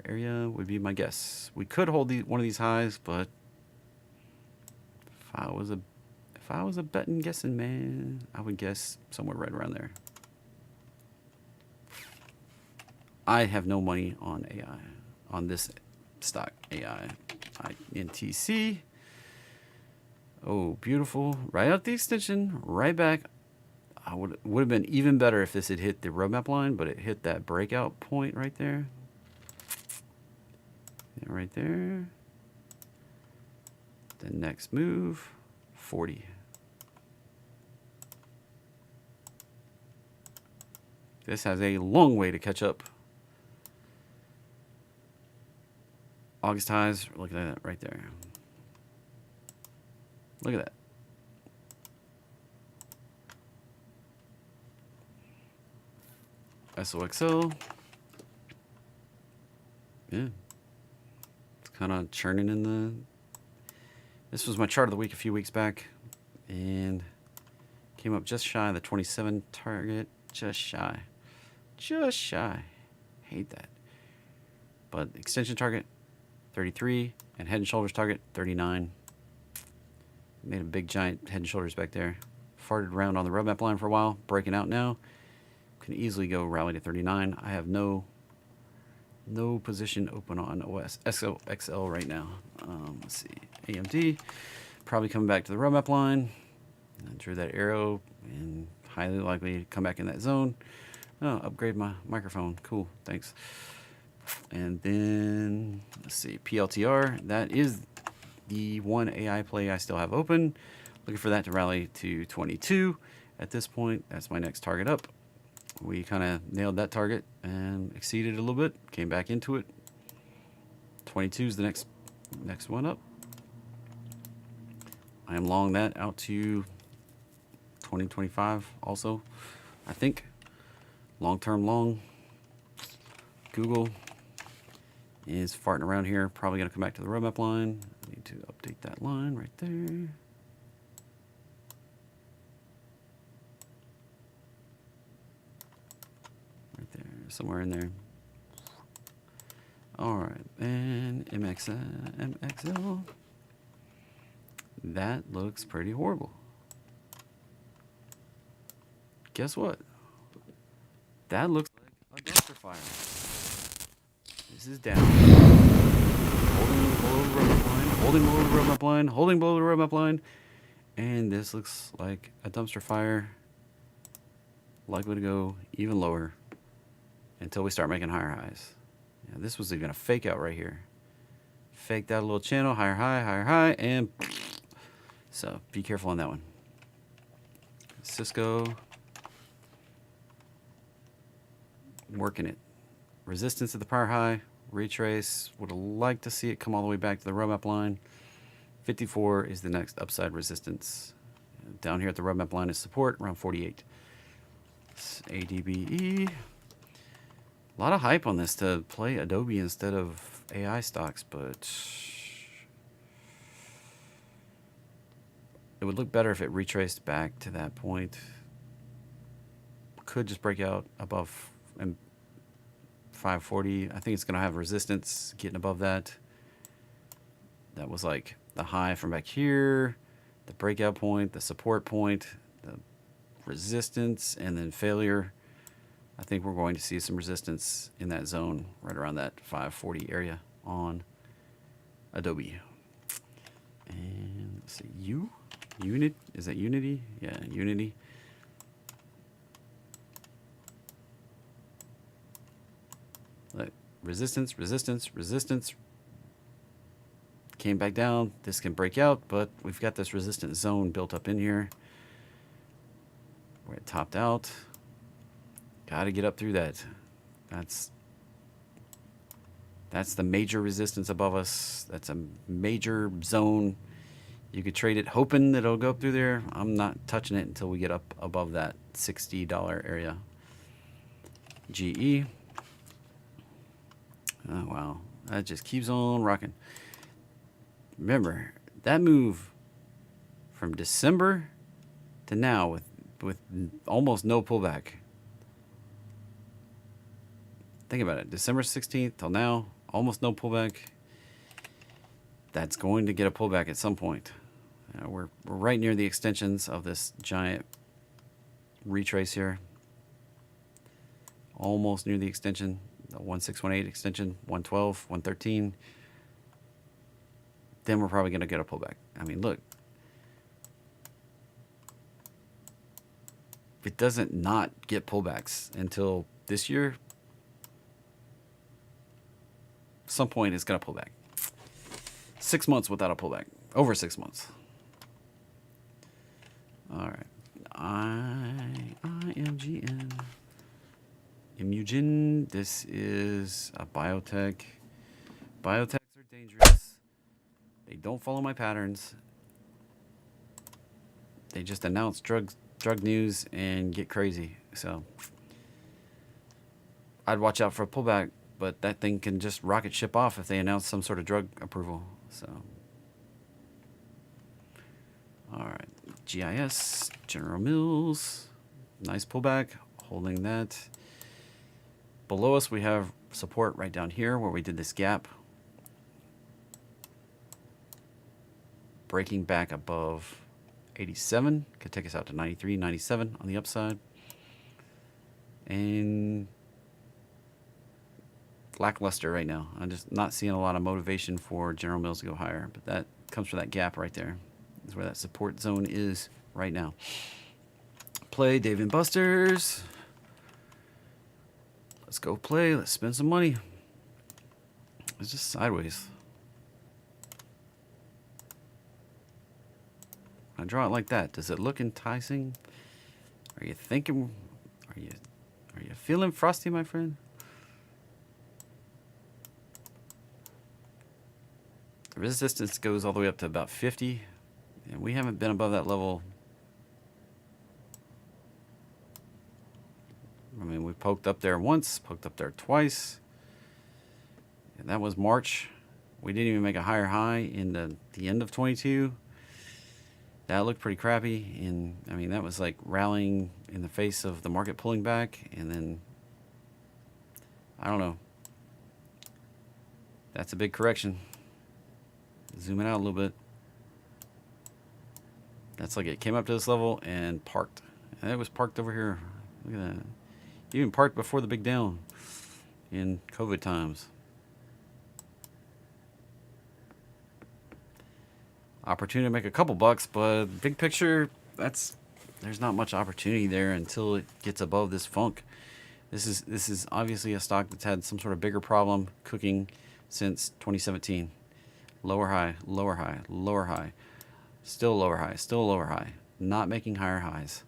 area would be my guess. We could hold one of these highs, but if I was a betting guessing man, I would guess somewhere right around there. I have no money on AI, on this stock AI. INTC. Oh, beautiful. Right out the extension, right back. Would have been even better if this had hit the roadmap line, but it hit that breakout point right there. Yeah, right there. The next move, 40. This has a long way to catch up. August highs, look at that right there. Look at that. SOXL. Yeah. It's kind of churning in the... This was my chart of the week a few weeks back, and came up just shy of the 27 target. Just shy. Just shy. Hate that. But extension target, 33, and head and shoulders target, 39. Made a big giant head and shoulders back there. Farted around on the roadmap line for a while, breaking out now. Can easily go rally to 39. I have no position open on XL right now. Let's see, AMD probably coming back to the roadmap line. I drew that arrow and highly likely to come back in that zone. Oh, upgrade my microphone. Cool, thanks. And then let's see, PLTR. That is the one AI play I still have open. Looking for that to rally to 22. At this point, that's my next target up. We kind of nailed that target and exceeded a little bit. Came back into it. 22 is the next one up. I am long that out to 2025 also, I think. Long-term long. Google is farting around here. Probably going to come back to the roadmap line. I need to update that line right there. Somewhere in there. All right, and MXL. That looks pretty horrible. Guess what? That looks like a dumpster fire. This is down. Holding below the roadmap line. Holding below the roadmap line. Holding below the roadmap line. And this looks like a dumpster fire. Likely to go even lower until we start making higher highs. Yeah, this was even a fake out right here. Faked out a little channel, higher high, and so be careful on that one. Cisco working it. Resistance at the prior high, retrace. Would have liked to see it come all the way back to the roadmap line. 54 is the next upside resistance. Down here at the roadmap line is support around 48. ADBE. A lot of hype on this to play Adobe instead of AI stocks, but it would look better if it retraced back to that point. Could just break out above 540. I think it's going to have resistance getting above that. That was like the high from back here, the breakout point, the support point, the resistance, and then failure. I think we're going to see some resistance in that zone right around that 540 area on Adobe. And let's see, Unit, is that Unity? Yeah, Unity. Look, resistance. Came back down. This can break out, but we've got this resistance zone built up in here where it topped out. Got to get up through that. That's the major resistance above us. That's a major zone. You could trade it hoping that it'll go up through there. I'm not touching it until we get up above that $60 area. GE. Oh, wow. That just keeps on rocking. Remember, that move from December to now with almost no pullback. Think about it. December 16th till now, almost no pullback. That's going to get a pullback at some point. We're right near the extensions of this giant retrace here. Almost near the extension, the 1618 extension, 112, 113. Then we're probably going to get a pullback. I mean, look. It doesn't not get pullbacks until this year. Some point it's going to pull back. 6 months without a pullback. Over 6 months. All right. AMZN. Imugen. This is a biotech. Biotechs are dangerous. They don't follow my patterns. They just announce drug news and get crazy. So I'd watch out for a pullback but that thing can just rocket ship off if they announce some sort of drug approval. So, all right, GIS, General Mills, nice pullback, holding that. Below us, we have support right down here where we did this gap. Breaking back above 87 could take us out to 93, 97 on the upside. And lackluster right now. I'm just not seeing a lot of motivation for General Mills to go higher, but that comes from that gap right there. Is where that support zone is right now. Play Dave and Buster's. Let's go play. Let's spend some money. It's just sideways. I draw it like that. Does it look enticing? Are you thinking? Are you feeling frosty, my friend? The resistance goes all the way up to about 50, and we haven't been above that level. I mean, we poked up there once, poked up there twice, and that was March. We didn't even make a higher high in the end of 22. That looked pretty crappy, and I mean, that was like rallying in the face of the market pulling back, and then, I don't know. That's a big correction. Zoom it out a little bit. That's like it came up to this level and parked. And it was parked over here. Look at that. Even parked before the big down in COVID times. Opportunity to make a couple bucks, but big picture, there's not much opportunity there until it gets above this funk. This is obviously a stock that's had some sort of bigger problem cooking since 2017. Lower high, lower high, lower high, still lower high, still lower high, not making higher highs.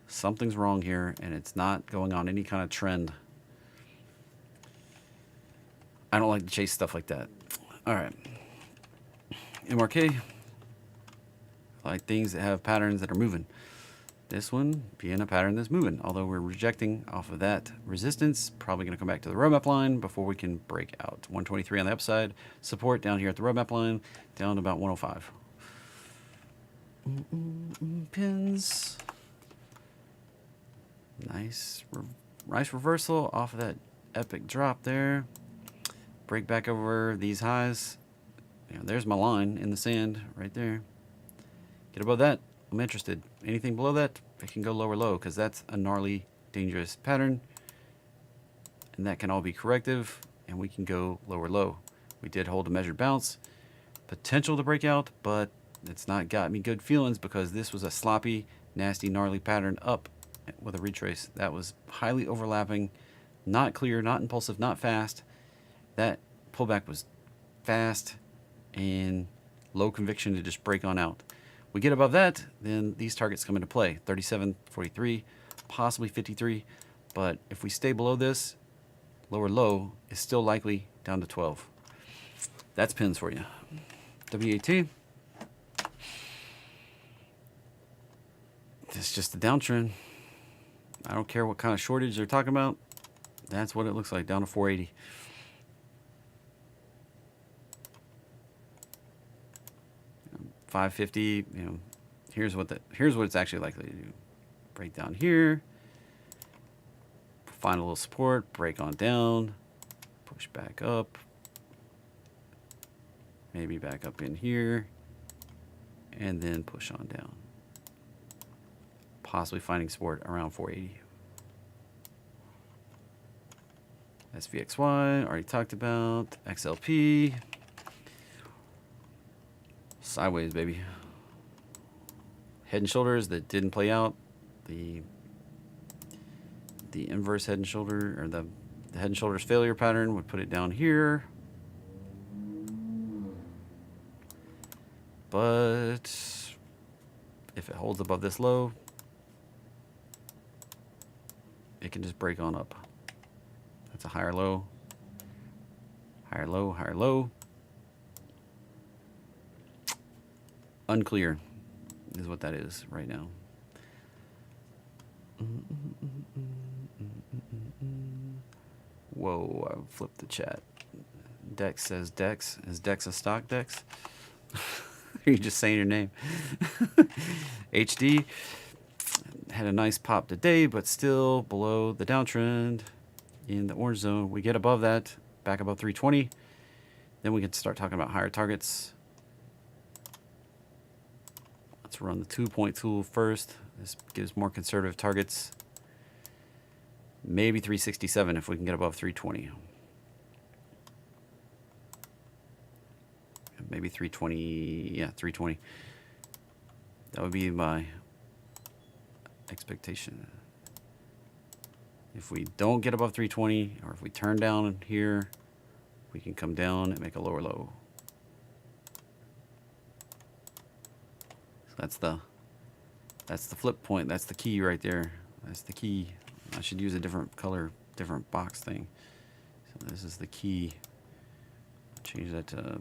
Something's wrong here, and it's not going on any kind of trend. I don't like to chase stuff like that. All right. MRK. I like things that have patterns that are moving. This one being a pattern that's moving, although we're rejecting off of that resistance. Probably going to come back to the roadmap line before we can break out. 123 on the upside. Support down here at the roadmap line, down to about 105. Pins. Nice reversal off of that epic drop there. Break back over these highs. You know, there's my line in the sand right there. Get above that, I'm interested. Anything below that, it can go lower low, because that's a gnarly, dangerous pattern. And that can all be corrective, and we can go lower low. We did hold a measured bounce. Potential to break out, but it's not got me good feelings, because this was a sloppy, nasty, gnarly pattern up with a retrace. That was highly overlapping, not clear, not impulsive, not fast. That pullback was fast and low conviction to just break on out. We get above that, then these targets come into play. 37, 43, possibly 53. But if we stay below this, lower low is still likely down to 12. That's pins for you. WAT. It's just a downtrend. I don't care what kind of shortage they're talking about. That's what it looks like, down to 480. $550, you know, here's what it's actually likely to do. Break down here, find a little support, break on down, push back up, maybe back up in here, and then push on down. Possibly finding support around 480. SPXY, already talked about. XLP. Sideways, baby. Head and shoulders that didn't play out. The inverse head and shoulder, or the head and shoulders failure pattern would put it down here. But if it holds above this low, it can just break on up. That's a higher low, higher low, higher low. Unclear is what that is right now. Whoa, I flipped the chat. Dex says Dex. Is Dex a stock, Dex? Are you just saying your name? HD had a nice pop today, but still below the downtrend in the orange zone. We get above that, back above 320. Then we can start talking about higher targets. Let's run the 2-point tool first. This gives more conservative targets. Maybe 367 if we can get above 320. Maybe 320, yeah, 320. That would be my expectation. If we don't get above 320, or if we turn down here, we can come down and make a lower low. So that's the flip point. That's the key right there. That's the key. I should use a different color, different box thing. So this is the key. Change that to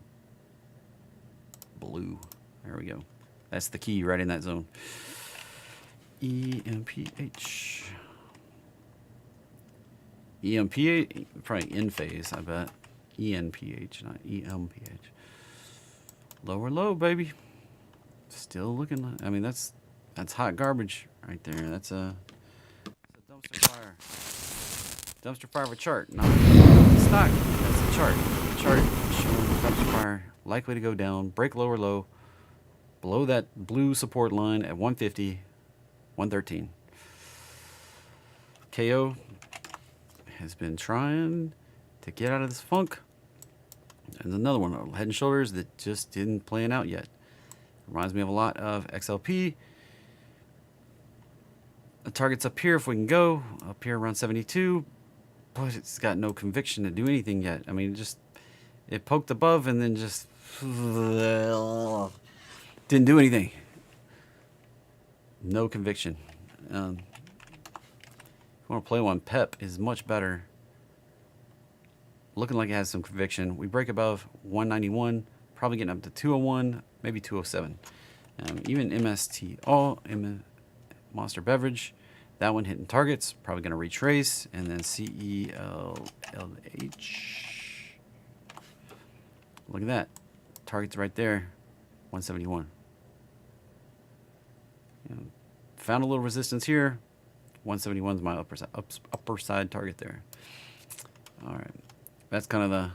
blue. There we go. That's the key right in that zone. EMPH. EMPH, probably in phase, I bet. ENPH, not EMPH. Lower low, baby. Still looking like, I mean, that's hot garbage right there. That's a dumpster fire. Dumpster fire of a chart, not stock. That's a chart. The chart showing dumpster fire likely to go down, break lower low, below that blue support line at 150, 113. KO has been trying to get out of this funk. There's another one, Head and Shoulders, that just didn't plan out yet. Reminds me of a lot of XLP. The target's up here if we can go. Up here around 72. But it's got no conviction to do anything yet. I mean, it poked above and then just didn't do anything. No conviction. If you want to play one, PEP is much better. Looking like it has some conviction. We break above 191, probably getting up to 201, maybe 207. Even MST, Monster Beverage, that one hitting targets, probably going to retrace, and then CELLH. Look at that. Targets right there, 171. Found a little resistance here. 171 is my upper side target there. All right. That's kind of the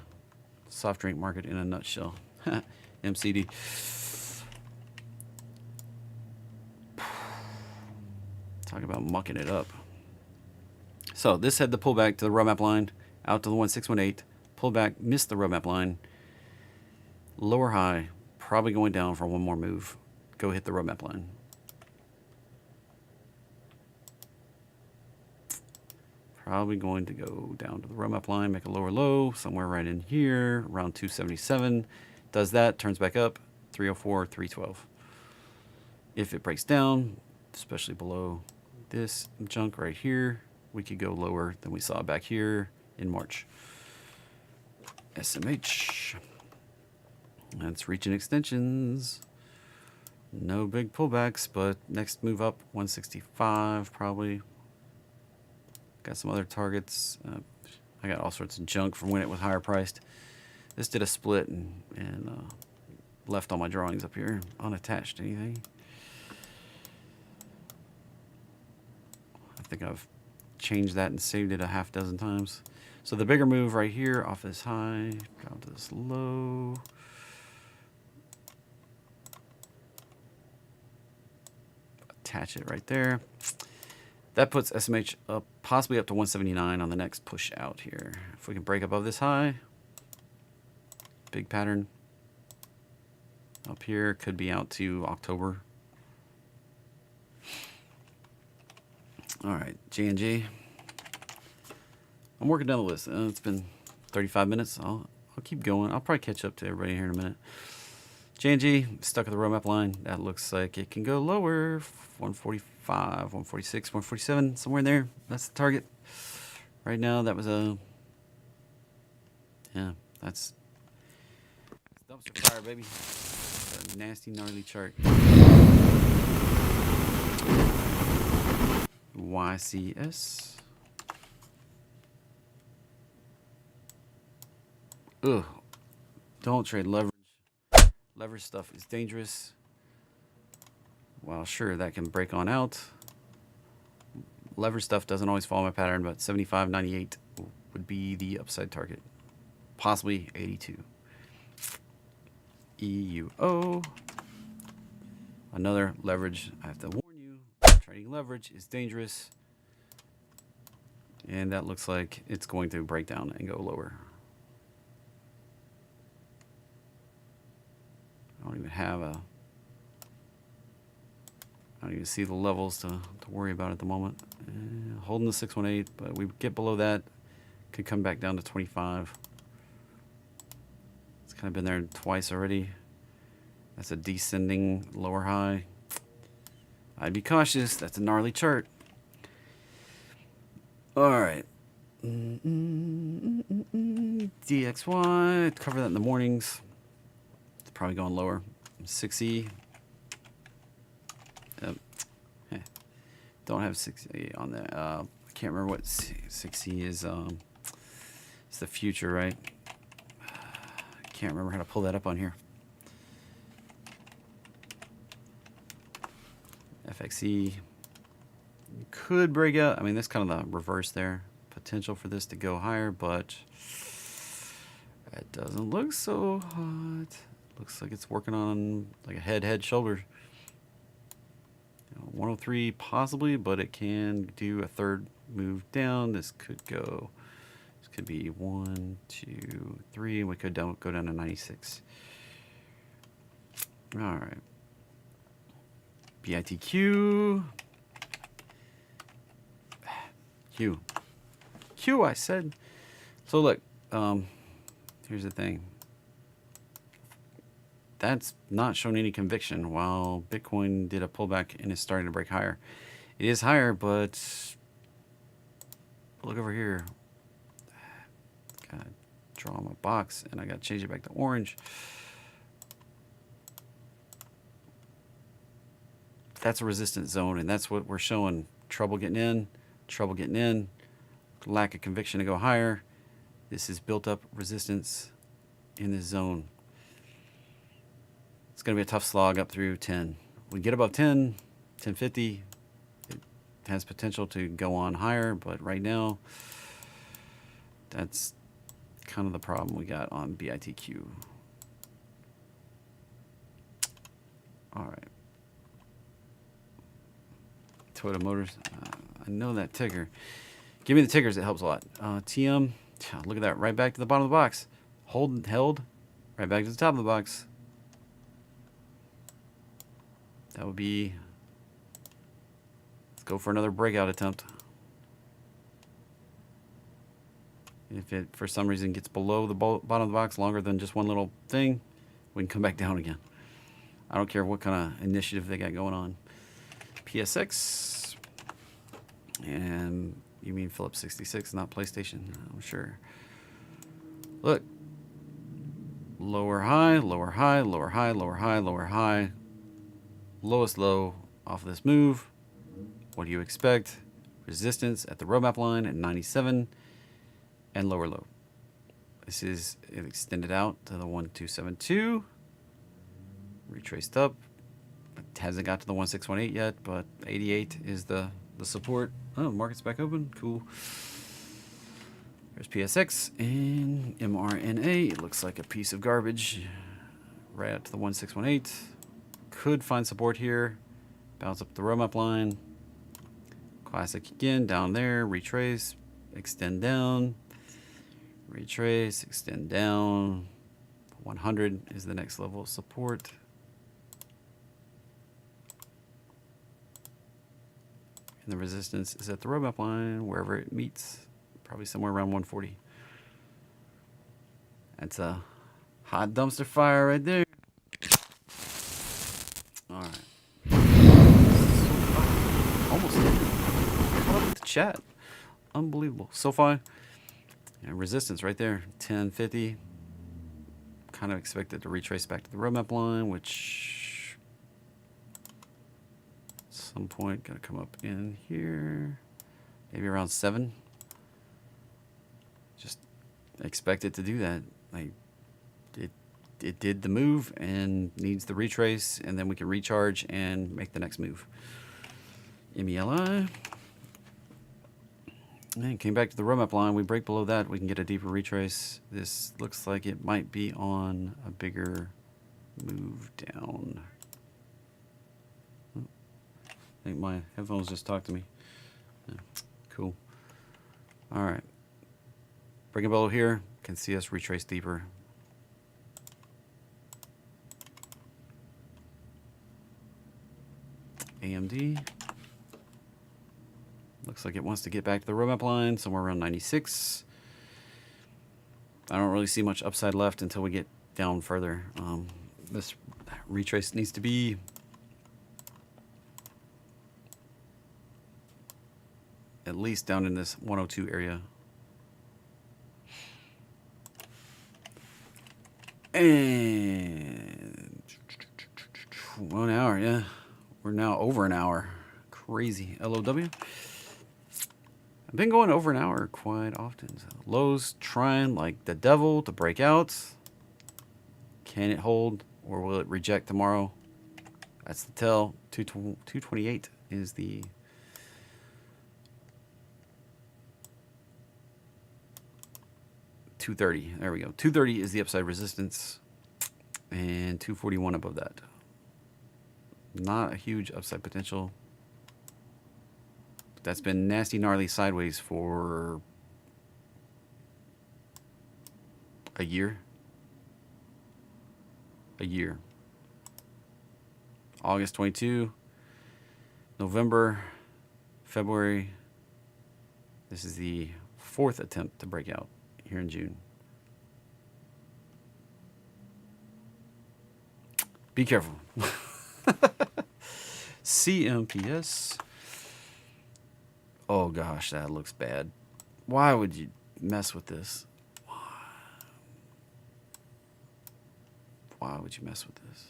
soft drink market in a nutshell. MCD. Talk about mucking it up. So this had the pullback to the roadmap line, out to the 1618. Pullback, missed the roadmap line. Lower high, probably going down for one more move. Go hit the roadmap line. Probably going to go down to the roadmap line, make a lower low, somewhere right in here, around 277. Does that, turns back up, 304, 312. If it breaks down, especially below this junk right here, we could go lower than we saw back here in March. SMH. That's reaching extensions. No big pullbacks, but next move up, 165 probably. Got some other targets. I got all sorts of junk from when it was higher priced. This did a split and left all my drawings up here, unattached to anything. I think I've changed that and saved it a half dozen times. So the bigger move right here off this high, down to this low. Attach it right there. That puts SMH up, possibly up to 179 on the next push out here. If we can break above this high, big pattern up here, could be out to October. All right, J&J. I'm working down the list. It's been 35 minutes. I'll keep going. I'll probably catch up to everybody here in a minute. J&J stuck at the roadmap line. That looks like it can go lower. 145, 146, 147, somewhere in there. That's the target. Right now, that was that's dumpster fire, baby. That's a nasty, gnarly chart. YCS. Ugh. Don't trade leverage. Leverage stuff is dangerous. Well, sure, that can break on out. Leverage stuff doesn't always follow my pattern, but 75.98 would be the upside target. Possibly 82. EUO. Another leverage. I have to warn you, trading leverage is dangerous. And that looks like it's going to break down and go lower. I don't even have a... I don't even see the levels to worry about at the moment. Holding the 618, but we get below that, could come back down to 25. It's kind of been there twice already. That's a descending lower high. I'd be cautious. That's a gnarly chart. All right. DXY. Cover that in the mornings. It's probably going lower. 6E. Don't have 6E on that. I can't remember what 6E is. It's the future, right? I can't remember how to pull that up on here. FXE could break out. I mean, that's kind of the reverse there. Potential for this to go higher, but it doesn't look so hot. Looks like it's working on like a head, shoulder. 103 possibly, but it can do a third move down. This could be 1, 2, 3, and we could go down to 96. All right. BITQ. Q, I said. So look, here's the thing. That's not showing any conviction while Bitcoin did a pullback and is starting to break higher. It is higher, but look over here. Gotta draw my box and I gotta change it back to orange. That's a resistance zone, and that's what we're showing. Trouble getting in, lack of conviction to go higher. This is built up resistance in this zone. It's going to be a tough slog up through 10. We get above 10, 1050, it has potential to go on higher, but right now, that's kind of the problem we got on BITQ. All right. Toyota Motors, I know that ticker. Give me the tickers, it helps a lot. TM, look at that, right back to the bottom of the box. Held, right back to the top of the box. That would be, let's go for another breakout attempt. If it, for some reason, gets below the bottom of the box longer than just one little thing, we can come back down again. I don't care what kind of initiative they got going on. PSX, and you mean Phillips 66, not PlayStation, I'm sure. Look, lower high, lower high, lower high, lower high, lower high. Lowest low off of this move. What do you expect? Resistance at the roadmap line at 97 and lower low. This is it extended out to the 1272. Retraced up. It hasn't got to the 1618 yet, but 88 is the support. Oh, market's back open. Cool. There's PSX and mRNA. It looks like a piece of garbage. Right out to the 1618. Could find support here. Bounce up the roadmap line. Classic again, down there. Retrace. Extend down. Retrace. Extend down. 100 is the next level of support. And the resistance is at the roadmap line, wherever it meets. Probably somewhere around 140. That's a hot dumpster fire right there. All right. Almost hit it. Caught up with the chat. Unbelievable. SoFi. And resistance right there. 1050. Kind of expected to retrace back to the roadmap line, which at some point gonna come up in here. Maybe around 7. Just expect it to do that. it did the move and needs the retrace, and then we can recharge and make the next move. MELI. And came back to the roadmap line. We break below that, we can get a deeper retrace. This looks like it might be on a bigger move down. I think my headphones just talked to me. Yeah, cool. All right. Breaking below here, can see us retrace deeper. AMD. Looks like it wants to get back to the roadmap line somewhere around 96. I don't really see much upside left until we get down further. This retrace needs to be at least down in this 102 area. And 1 hour, yeah. We're now over an hour. Crazy. LOW. I've been going over an hour quite often. So lows trying like the devil to break out. Can it hold or will it reject tomorrow? That's the tell. 228 is the $230. There we go. 230 is the upside resistance, and 241 above that. Not a huge upside potential. That's been nasty, gnarly sideways for a year. A year. August 22, November, February. This is the 4th attempt to break out here in June. Be careful. CMPS. Oh gosh, that looks bad. Why would you mess with this? Why would you mess with this?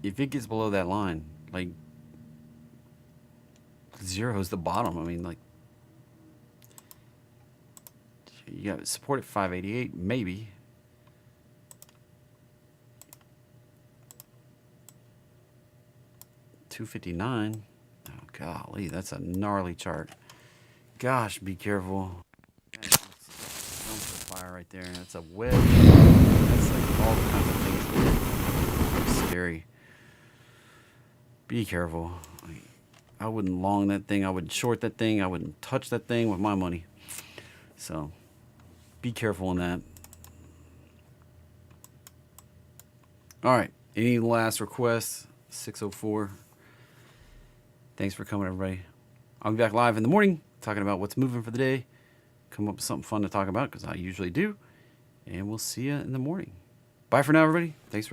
If it gets below that line, like 0 is the bottom. I mean, like, you got support at 588, maybe. $259. Oh golly, that's a gnarly chart. Gosh, be careful. That's a fire right there. That's a wedge. That's like all kinds of things. Scary. Be careful. I wouldn't long that thing. I wouldn't short that thing. I wouldn't touch that thing with my money. So be careful in that. All right. Any last requests? 6:04. Thanks for coming, everybody. I'll be back live in the morning talking about what's moving for the day. Come up with something fun to talk about because I usually do. And we'll see you in the morning. Bye for now, everybody. Thanks for